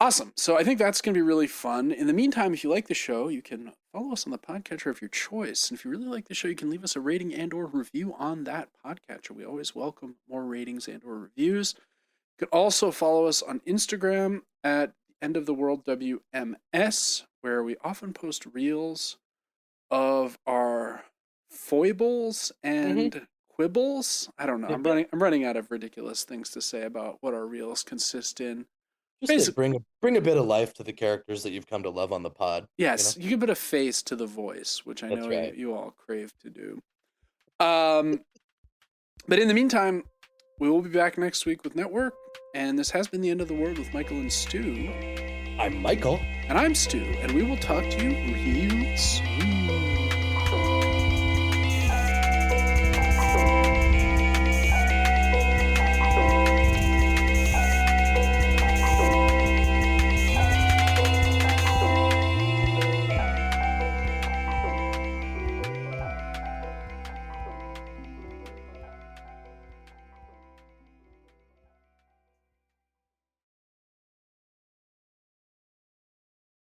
[SPEAKER 1] Awesome. So I think that's going to be really fun. In the meantime, if you like the show, you can follow us on the podcatcher of your choice. And if you really like the show, you can leave us a rating and or review on that podcatcher. We always welcome more ratings and or reviews. You can also follow us on Instagram at End of the World WMS, where we often post reels of our foibles and quibbles. I don't know. I'm running out of ridiculous things to say about what our reels consist in.
[SPEAKER 2] Just bring a bit of life to the characters that you've come to love on the pod.
[SPEAKER 1] Yes, you give a bit of face to the voice, which I know you all crave to do. But in the meantime, we will be back next week with Network, and this has been the End of the World with Michael and Stu.
[SPEAKER 2] I'm Michael.
[SPEAKER 1] And I'm Stu, and we will talk to you real soon.